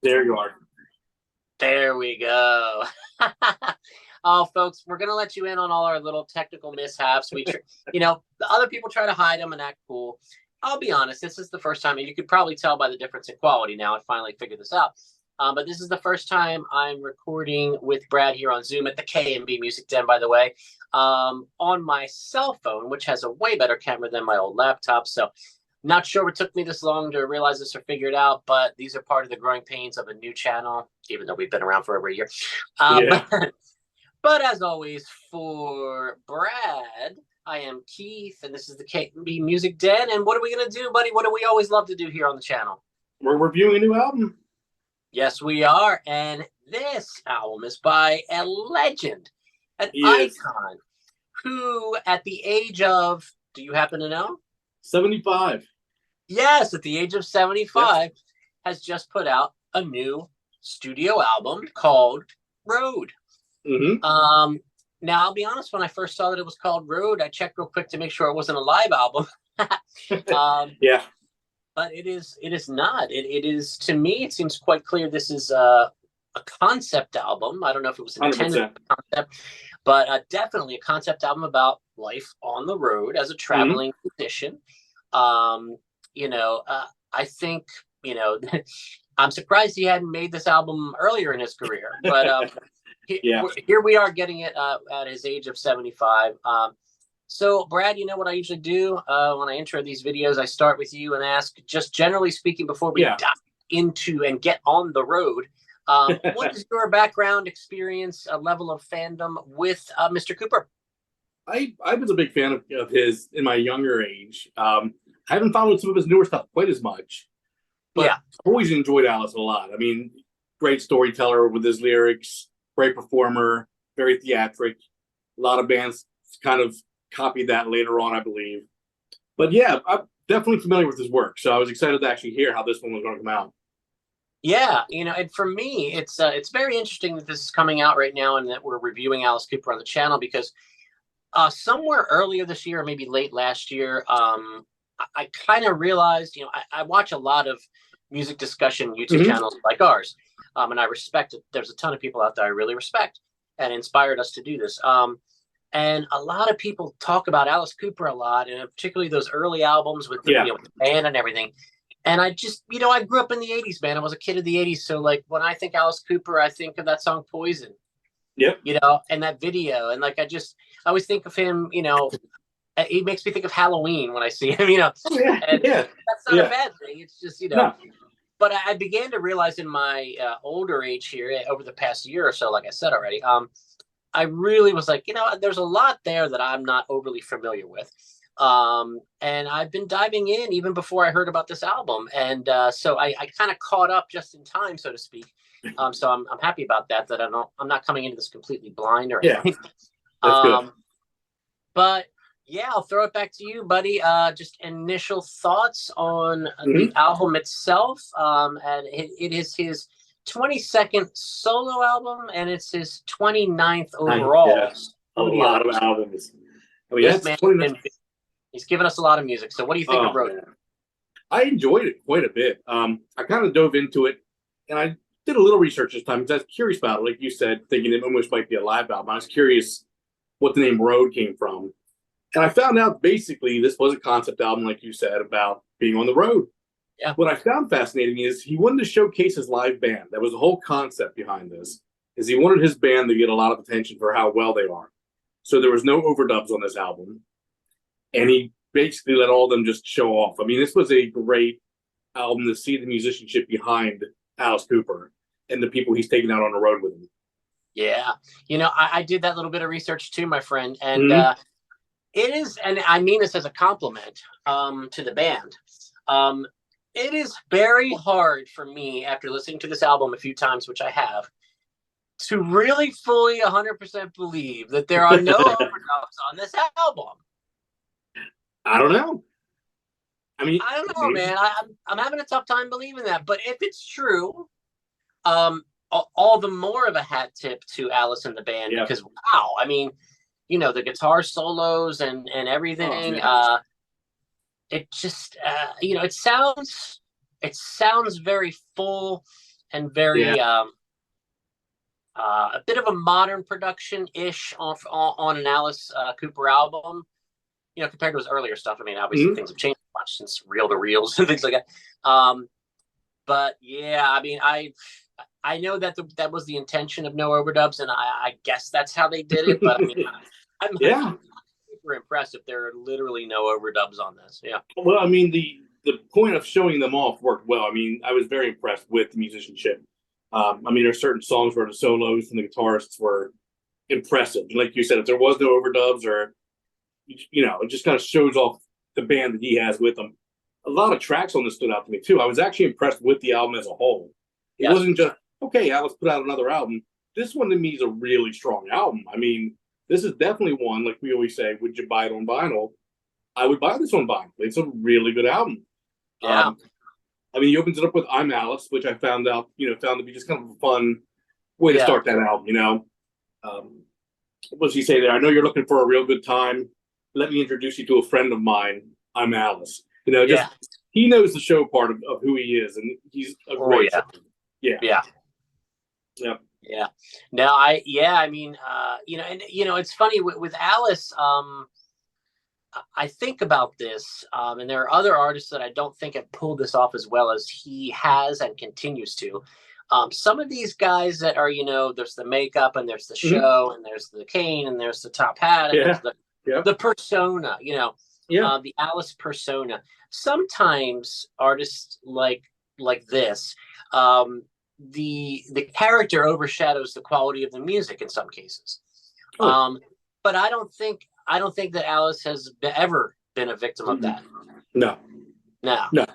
There you are. There we go. Oh, folks, we're gonna let you in on all our little technical mishaps. The other people try to hide them and act cool. I'll be honest, this is the first time, and you could probably tell by the difference in quality now. I finally figured this out. But this is the first time I'm recording with Brad here on Zoom at the K&B Music Den, by the way, on my cell phone, which has a way better camera than my old laptop. So not sure what took me this long to realize this or figure it out, but these are part of the growing pains of a new channel, even though we've been around for over a year. Yeah. But as always, for Brad, I am Keith, and this is the KB Music Den. And what are we going to do, buddy? What do we always love to do here on the channel? We're reviewing a new album. Yes, we are. And this album is by a legend, an Yes. icon, who at the age of, do you happen to know? 75. Yes, at the age of 75, Yes. has just put out a new studio album called Road. Mm-hmm. Now I'll be honest, when I first saw that it was called Road, I checked real quick to make sure it wasn't a live album. Yeah. But it is not. It is, to me, it seems quite clear this is a concept album. I don't know if it was intended 100%. as a concept, but definitely a concept album about life on the road as a Mm-hmm. traveling musician. Um, I think, you know, I'm surprised he hadn't made this album earlier in his career, but Yeah. here we are getting it at his age of 75. So, Brad, you know what I usually do when I intro these videos? I start with you and ask, just generally speaking, before we Yeah. dive into and get on the road, what is your background experience, level of fandom with Mr. Cooper? I was a big fan of his in my younger age. I haven't followed some of his newer stuff quite as much, but Yeah, I've always enjoyed Alice a lot. I mean, great storyteller with his lyrics, great performer, very theatric. A lot of bands kind of copied that later on, I believe. But yeah, I'm definitely familiar with his work, so I was excited to actually hear how this one was going to come out. yeah, and for me, it's very interesting that this is coming out right now and that we're reviewing Alice Cooper on the channel because somewhere earlier this year, or maybe late last year, I kind of realized, I watch a lot of music discussion YouTube Mm-hmm. channels like ours, and I respect it. There's a ton of people out there I really respect and inspired us to do this. And a lot of people talk about Alice Cooper a lot, and particularly those early albums with the, Yeah. with the band and everything. And I just, I grew up in the 80s, man. I was a kid of the 80s. So, like, when I think Alice Cooper, I think of that song Poison, Yep. and that video. And, like, I always think of him, he makes me think of Halloween when I see him, Oh, yeah. and Yeah. that's not a Yeah. bad thing. It's just, No. but I began to realize in my older age here over the past year or so, like I said already, I really was like, there's a lot there that I'm not overly familiar with. And I've been diving in even before I heard about this album. And so I kind of caught up just in time, so to speak. So I'm happy about that I'm not coming into this completely blind or Yeah. anything. That's good. But yeah, I'll throw it back to you, buddy. Just initial thoughts on the Mm-hmm. album itself. And it is his 22nd solo album, and it's his 29th overall Yeah. A studio. lot of albums. I mean, This that's man, 29. he's given us a lot of music. So what do you think of Oh, Road? man. I enjoyed it quite a bit. I kind of dove into it, and I did a little research this time because I was curious about it. Like you said, thinking it almost might be a live album. I was curious what the name Road came from. And I found out basically this was a concept album, like you said, about being on the road. Yeah. What I found fascinating is he wanted to showcase his live band. That was the whole concept behind this, is he wanted his band to get a lot of attention for how well they are. So there was no overdubs on this album. And he basically let all of them just show off. I mean, this was a great album to see the musicianship behind Alice Cooper and the people he's taking out on the road with him. Yeah. I did that little bit of research too, my friend. And Mm-hmm. it is, and I mean this as a compliment to the band. It is very hard for me after listening to this album a few times, which I have, to really fully 100% believe that there are no overdubs on this album. I don't know. I mean, I don't know, man. I'm having a tough time believing that. But if it's true, all the more of a hat tip to Alice and the band, yeah. because wow, I mean, the guitar solos and everything. It just it sounds very full. and very a bit of a modern production ish on an Alice Cooper album. You know, compared to his earlier stuff. I mean, obviously things have changed much since reel to reels and things like that. But yeah, I mean, I know that that was the intention of no overdubs, and I guess that's how they did it. But I mean, I'm super impressed if there are literally no overdubs on this. Yeah. Well, I mean, the point of showing them off worked well. I mean, I was very impressed with the musicianship. I mean, there are certain songs where the solos and the guitarists were impressive. Like you said, if there was no overdubs, or you know, it just kind of shows off the band that he has with him. A lot of tracks on this stood out to me too. I was actually impressed with the album as a whole. It wasn't just, okay, Alice put out another album. This one to me is a really strong album. I mean, this is definitely one, like we always say, would you buy it on vinyl? I would buy this on vinyl. It's a really good album. Yeah. I mean, he opens it up with "I'm Alice," which I found to be just kind of a fun way to start that album. You know, what does he say there? I know you're looking for a real good time. Let me introduce you to a friend of mine. I'm Alice. You know, he knows the show part of who he is, and he's a great. Yeah. No, I mean, it's funny with Alice. I think about this, and there are other artists that I don't think have pulled this off as well as he has and continues to. Some of these guys that are, there's the makeup and there's the show and there's the cane and there's the top hat and there's the persona, the Alice persona. Sometimes artists like this, the character overshadows the quality of the music in some cases. But I don't think that Alice has ever been a victim of that. No. The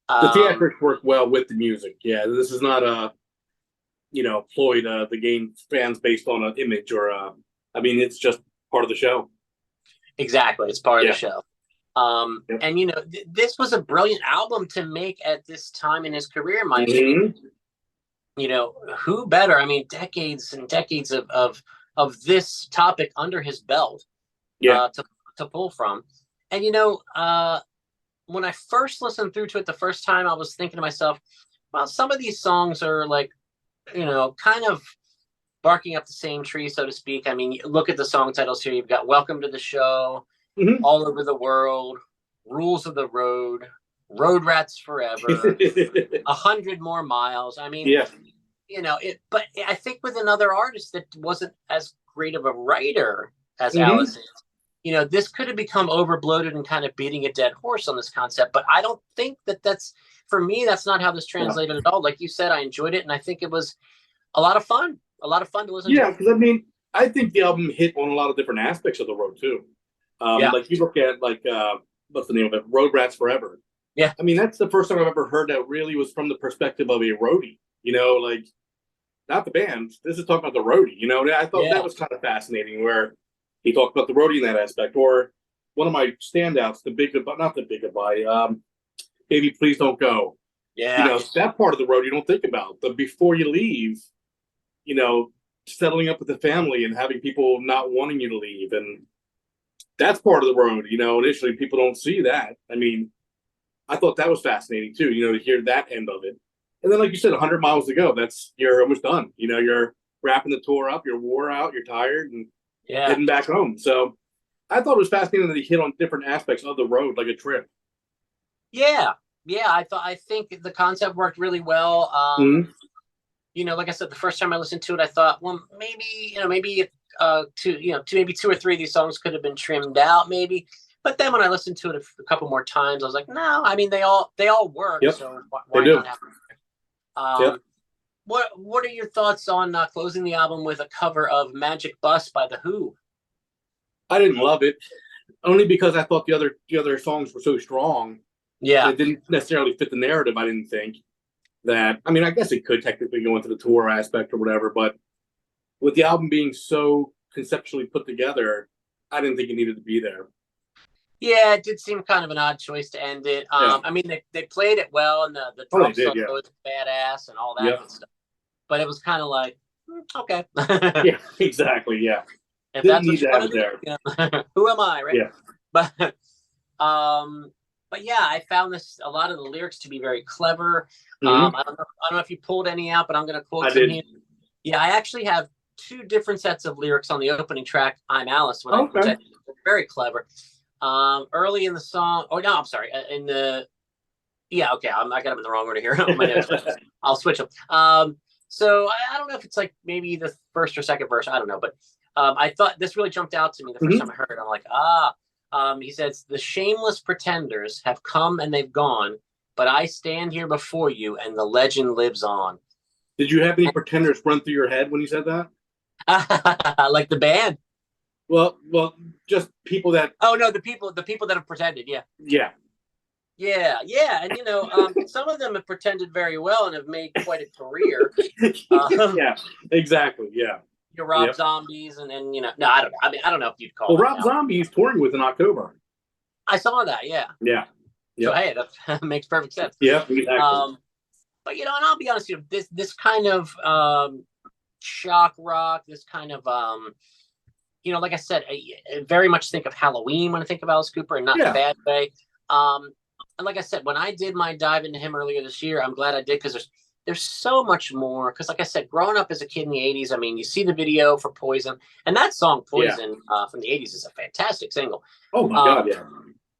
theatrics work well with the music. Yeah, this is not a, ploy to gain fans based on an image or I mean, it's just part of the show. Exactly, it's part of the show. And this was a brilliant album to make at this time in his career, in my opinion. Who better? I mean, decades and decades of this topic under his belt. To pull from. And when I first listened through to it the first time, I was thinking to myself, well, some of these songs are like, kind of barking up the same tree, so to speak. I mean, look at the song titles here. You've got Welcome to the Show, All Over the World, Rules of the Road, Road Rats Forever, 100 More Miles. I mean, but I think with another artist that wasn't as great of a writer as Alice is, this could have become overbloated and kind of beating a dead horse on this concept. But I don't think that's, for me, that's not how this translated at all. Like you said, I enjoyed it, and I think it was a lot of fun. A lot of fun to listen to. Yeah, because I mean, I think the album hit on a lot of different aspects of the road too. Like you look at what's the name of it? Road Rats Forever. Yeah. I mean, that's the first time I've ever heard that really was from the perspective of a roadie. Like not the band. This is talking about the roadie. I thought that was kind of fascinating where he talked about the roadie in that aspect. Or one of my standouts, not the Big Goodbye, Baby Please Don't Go. Yeah. That part of the road you don't think about. But before you leave, settling up with the family and having people not wanting you to leave. And that's part of the road, initially people don't see that. I mean, I thought that was fascinating too, to hear that end of it. And then, like you said, 100 miles to go, you're almost done. You're wrapping the tour up, you're wore out, you're tired, and heading back home. So I thought it was fascinating that he hit on different aspects of the road, like a trip. Yeah. I think the concept worked really well. Like I said, the first time I listened to it, I thought, well, maybe two or three of these songs could have been trimmed out, maybe. But then when I listened to it a couple more times, I was like, no, I mean, they all work. Yep. So why not have them? What are your thoughts on closing the album with a cover of Magic Bus by The Who? I didn't love it, only because I thought the other songs were so strong. Yeah. It didn't necessarily fit the narrative, I didn't think. That, I mean, I guess it could technically go into the tour aspect or whatever, but with the album being so conceptually put together, I didn't think it needed to be there. Yeah, it did seem kind of an odd choice to end it. I mean, they played it well, and the drum solo was badass and all that good stuff. But it was kind of like, okay. Yeah, exactly. Yeah. If didn't that's need what you want to do, who am I, right? Yeah. But but yeah, I found a lot of the lyrics to be very clever. Mhm. I don't know if you pulled any out, but I'm going to I quote some did. here. Yeah, I actually have two different sets of lyrics on the opening track, "I'm Alice," which I Okay. think is very clever. Early in the song, oh no, I'm sorry, in the yeah, okay, I got them in the wrong order here on my notes. I'll switch them. So I don't know if it's like maybe the first or second verse. I don't know, but I thought this really jumped out to me the first time Mhm. I heard it. I'm like, ah. He says, "The shameless pretenders have come and they've gone, but I stand here before you, and the legend lives on." Did you have any pretenders run through your head when you said that? Like the band. Well, just people that, Oh no, the people that have pretended. Yeah, yeah. yeah, yeah. And some of them have pretended very well and have made quite a career. Um, Yeah, exactly. Yeah. Rob Yep. Zombies, and no, I don't know. I mean, I don't know if you'd call Well, them Rob now. Zombie is touring with in October. I saw that, yeah. Yeah. So Yep. hey, that makes perfect sense. Yep. Exactly. Um, but and I'll be honest with you, this kind of shock rock, this kind of like I said, I very much think of Halloween when I think of Alice Cooper, and not in a Yeah. bad way. Um, and like I said, when I did my dive into him earlier this year, I'm glad I did because there's so much more. Because like I said, growing up as a kid in the '80s, I mean, you see the video for Poison, and that song Yeah. Poison from the '80s is a fantastic single. Oh my Um, God. Yeah.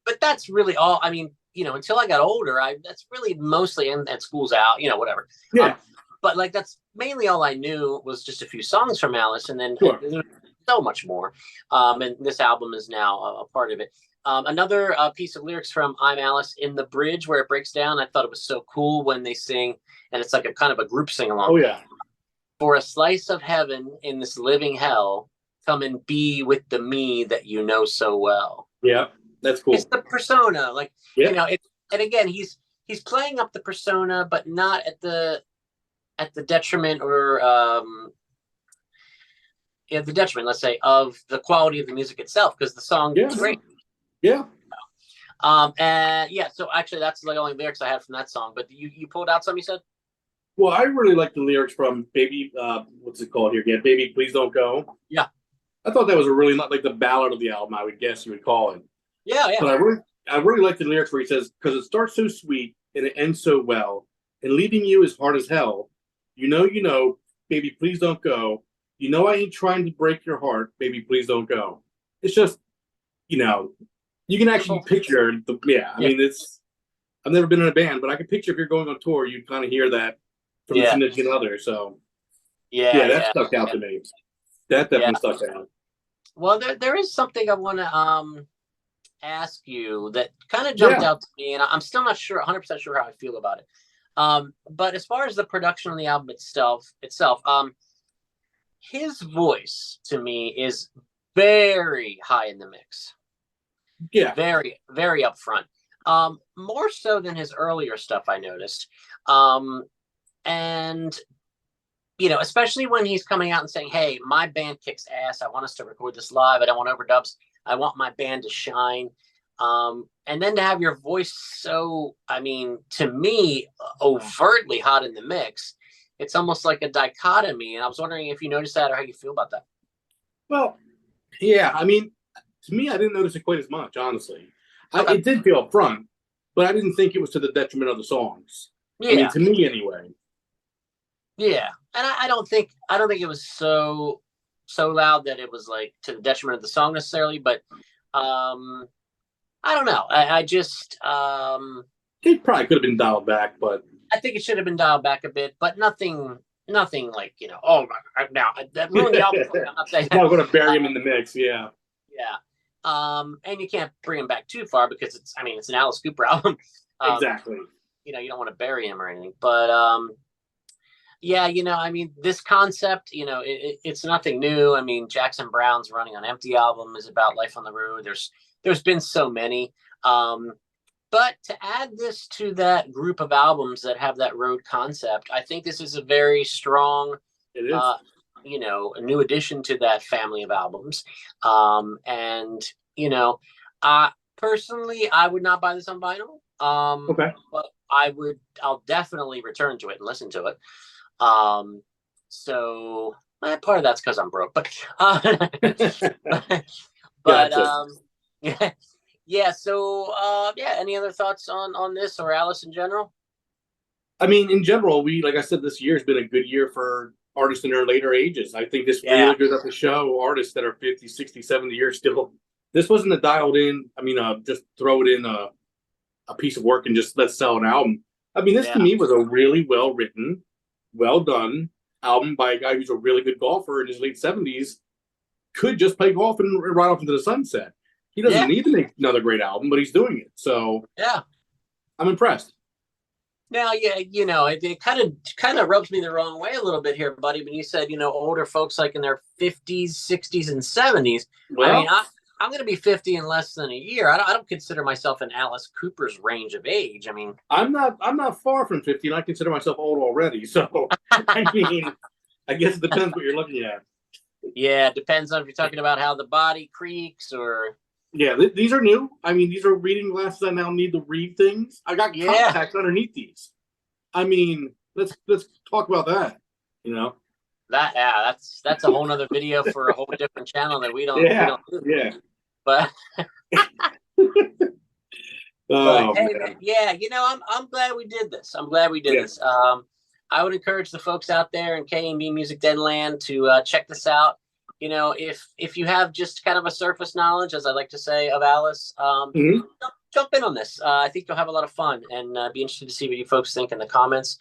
but that's really all. I mean, until I got older, that's really mostly and school's out, whatever. Um, Yeah. but like that's mainly all I knew was just a few songs from Alice, and then Sure. there's so much more. And this album is now a part of it. Another piece of lyrics from "I'm Alice" in the bridge where it breaks down. I thought it was so cool when they sing, and it's like a kind of a group sing along. Oh yeah. "For a slice of heaven in this living hell, come and be with the me that you know so well." Yeah. That's It's cool. the persona, like Yeah. and again, he's playing up the persona, but not at the detriment or at the detriment, let's say, of the quality of the music itself, because the song Yeah. is great. Yeah. And yeah, so actually, that's the only lyrics I had from that song. But you pulled out some, you said? Well, I really like the lyrics from Baby. What's it called here again? Baby, please don't go. Yeah, I thought that was a really not like the ballad of the album. I would guess you would call it. yeah, yeah. But I really like the lyrics where he says, "Because it starts so sweet and it ends so well, and leaving you is hard as hell. You know, baby, please don't go. You know I ain't trying to break your heart, baby, please don't go." It's just, you know, you can actually picture the yeah. I Yeah, mean, it's I've never been in a band, but I can picture if you're going on tour, you kind of hear that from the yeah, significant other. So yeah, yeah, that yeah, stuck out yeah, to me. That yeah. definitely stuck out. Well, there is something I want to ask you that kind of jumped Yeah, out to me, and I'm still not sure 100% sure how I feel about it. But as far as the production on the album itself, his voice to me is very high in the mix, yeah, very, very upfront. More so than his earlier stuff, I noticed. Um, and especially when he's coming out and saying, "Hey, my band kicks ass. I want us to record this live. I don't want overdubs. I want my band to shine." And then to have your voice so, I mean, to me, overtly hot in the mix, it's almost like a dichotomy. And I was wondering if you noticed that or how you feel about that. well, yeah. I mean, to me, I didn't notice it quite as much, honestly. Okay. It did feel up front, but I didn't think it was to the detriment of the songs. I mean, Yeah. to me anyway. Yeah. And I don't think it was so loud that it was like to the detriment of the song necessarily, but um I don't know. I just It probably could have been dialed back, but I think it should have been dialed back a bit, but nothing like oh now that ruined the album. I'm not saying that. not going to bury him Uh, in the mix. Yeah, yeah. And you can't bring him back too far because it's an Alice Cooper album. Um, exactly. you don't want to bury him or anything, but yeah, I mean, this concept, it's nothing new. I mean, Jackson Brown's Running on Empty album is about life on the road. There's been so many. Um, but to add this to that group of albums that have that road concept, I think this is a very strong, It is. uh, a new addition to that family of albums. And, personally, I would not buy this on vinyl. Okay. But I'll definitely return to it and listen to it. So part of that's because I'm broke, but but Gotcha. yeah, Yeah. So, yeah. Any other thoughts on this or Alice in general? I mean, in general, like I said, this year has been a good year for artists in their later ages. I think this Yeah. really goes up to show artists that are 50, 60, 70 years still. This wasn't a dialed in, I mean, just throw it in a piece of work and just let's sell an album. I mean, this to Yeah. me was a really well written, well done album by a guy who's a really good golfer in his late 70s, could just play golf and ride off into the sunset. He doesn't Yeah. need to make another great album, but he's doing it. So Yeah. I'm impressed. Now, yeah, it kind of rubs me the wrong way a little bit here, buddy. When you said, older folks like in their 50s, 60s, and 70s. I mean, Well, I'm going to be 50 in less than a year. I don't consider myself in Alice Cooper's range of age. I mean, I'm not far from 50, and I consider myself old already. So I mean, I guess it depends what you're looking at. yeah, it depends on if you're talking about how the body creaks or. Yeah, these are new. I mean, these are reading glasses. I now need to read things. I got Yeah. contacts underneath these. I mean, let's talk about that. You know? That's a whole nother video for a whole different channel that we don't do. Yeah. But Oh hey, man. man, yeah, I'm glad we did this. I'm glad we did this. I would encourage the folks out there in K&B Music Den Land to check this out. If you have just kind of a surface knowledge, as I like to say, of Alice, Mhm. jump in on this. I think you'll have a lot of fun and be interested to see what you folks think in the comments.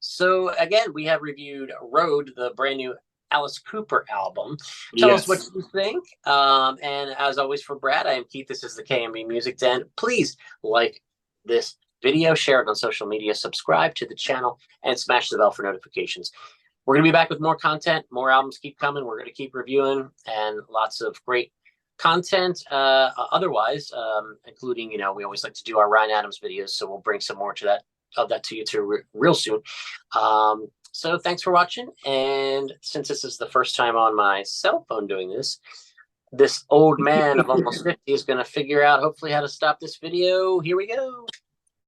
So again, we have reviewed Road, the brand new Alice Cooper album. Tell us what you think. And as always, for Brad, I am Keith. This is the K&B Music Den. Please like this video, share it on social media, subscribe to the channel, and smash the bell for notifications. We're going to be back with more content. More albums keep coming. We're going to keep reviewing and lots of great content otherwise, including, we always like to do our Ryan Adams videos. So we'll bring some more of that to you real soon. So thanks for watching. And since this is the first time on my cell phone doing this old man of almost 50 is going to figure out hopefully how to stop this video. Here we go.